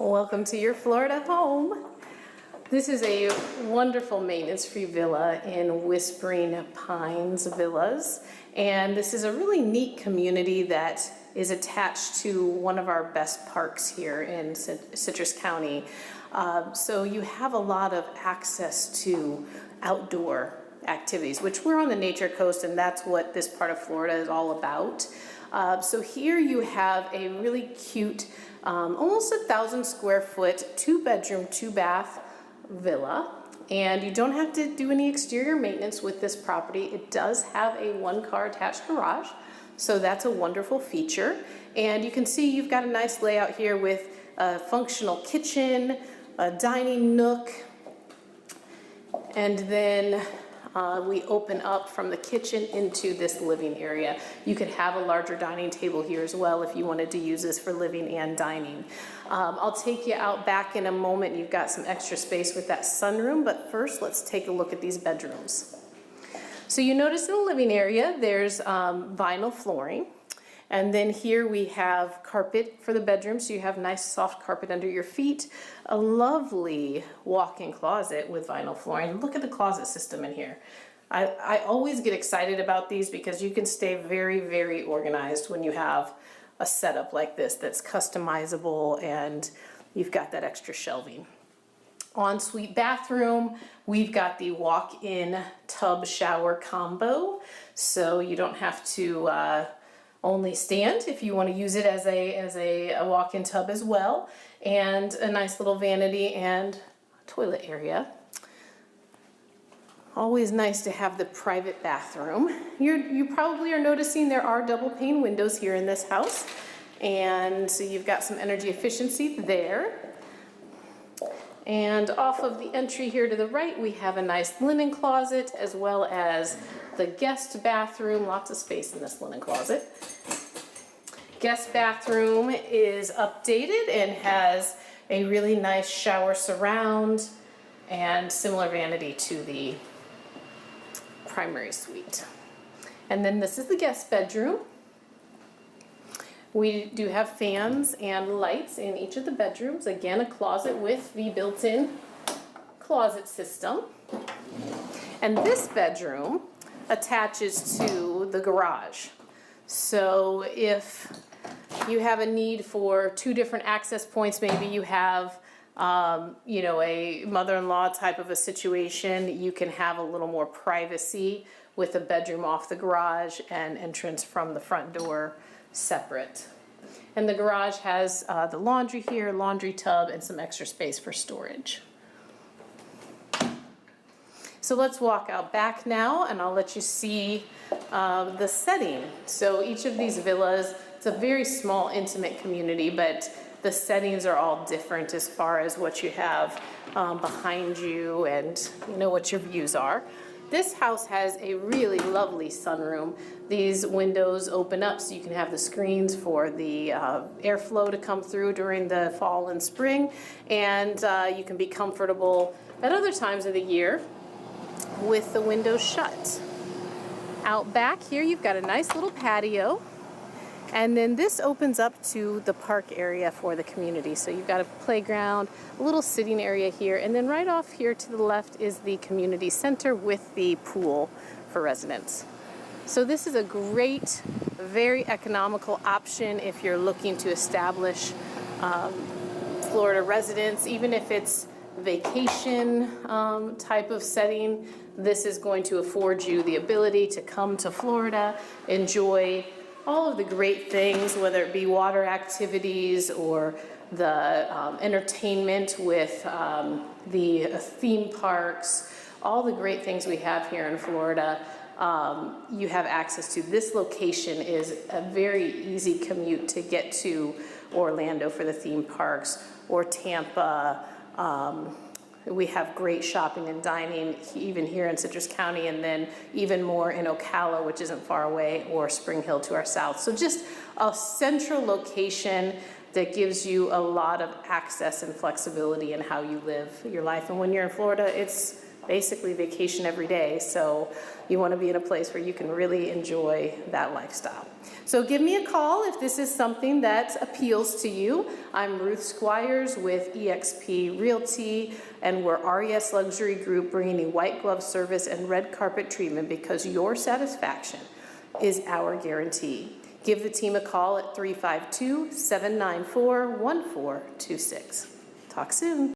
Welcome to your Florida home. This is a wonderful maintenance-free villa in Whispering Pines Villas. And this is a really neat community that is attached to one of our best parks here in Citrus County. So you have a lot of access to outdoor activities, which we're on the Nature Coast, and that's what this part of Florida is all about. So here you have a really cute, almost 1,000 square foot, 2-bedroom, 2-bath villa. And you don't have to do any exterior maintenance with this property. It does have a 1-car attached garage, so that's a wonderful feature. And you can see you've got a nice layout here with a functional kitchen, a dining nook, and then we open up from the kitchen into this living area. You could have a larger dining table here as well if you wanted to use this for living and dining. I'll take you out back in a moment. You've got some extra space with that sunroom, but first let's take a look at these bedrooms. So you notice in the living area there's vinyl flooring. And then here we have carpet for the bedroom, so you have nice soft carpet under your feet. A lovely walk-in closet with vinyl flooring. Look at the closet system in here. I always get excited about these because you can stay very, very organized when you have a setup like this that's customizable and you've got that extra shelving. Ensuite bathroom, we've got the walk-in tub shower combo, so you don't have to only stand if you want to use it as a walk-in tub as well, and a nice little vanity and toilet area. Always nice to have the private bathroom. You probably are noticing there are double pane windows here in this house, and so you've got some energy efficiency there. And off of the entry here to the right, we have a nice linen closet as well as the guest bathroom. Lots of space in this linen closet. Guest bathroom is updated and has a really nice shower surround and similar vanity to the primary suite. And then this is the guest bedroom. We do have fans and lights in each of the bedrooms. Again, a closet with the built-in closet system. And this bedroom attaches to the garage. So if you have a need for 2 different access points, maybe you have a mother-in-law type of a situation, you can have a little more privacy with a bedroom off the garage and entrance from the front door separate. And the garage has the laundry here, laundry tub, and some extra space for storage. So let's walk out back now and I'll let you see the setting. So each of these villas, it's a very small, intimate community, but the settings are all different as far as what you have behind you and what your views are. This house has a really lovely sunroom. These windows open up so you can have the screens for the airflow to come through during the fall and spring, and you can be comfortable at other times of the year with the windows shut. Out back here you've got a nice little patio, and then this opens up to the park area for the community. So you've got a playground, a little sitting area here, and then right off here to the left is the community center with the pool for residents. So this is a great, very economical option if you're looking to establish Florida residence, even if it's vacation type of setting. This is going to afford you the ability to come to Florida, enjoy all of the great things, whether it be water activities or the entertainment with the theme parks, all the great things we have here in Florida. You have access to. This location is a very easy commute to get to Orlando for the theme parks, or Tampa. We have great shopping and dining even here in Citrus County, and then even more in Ocala, which isn't far away, or Spring Hill to our south. So just a central location that gives you a lot of access and flexibility in how you live your life. And when you're in Florida, it's basically vacation every day, so you want to be in a place where you can really enjoy that lifestyle. So give me a call if this is something that appeals to you. I'm Ruth Squires with eXp Realty, and we're RES Luxury Group, bringing you white glove service and red carpet treatment because your satisfaction is our guarantee. Give the team a call at 352-794-1426. Talk soon.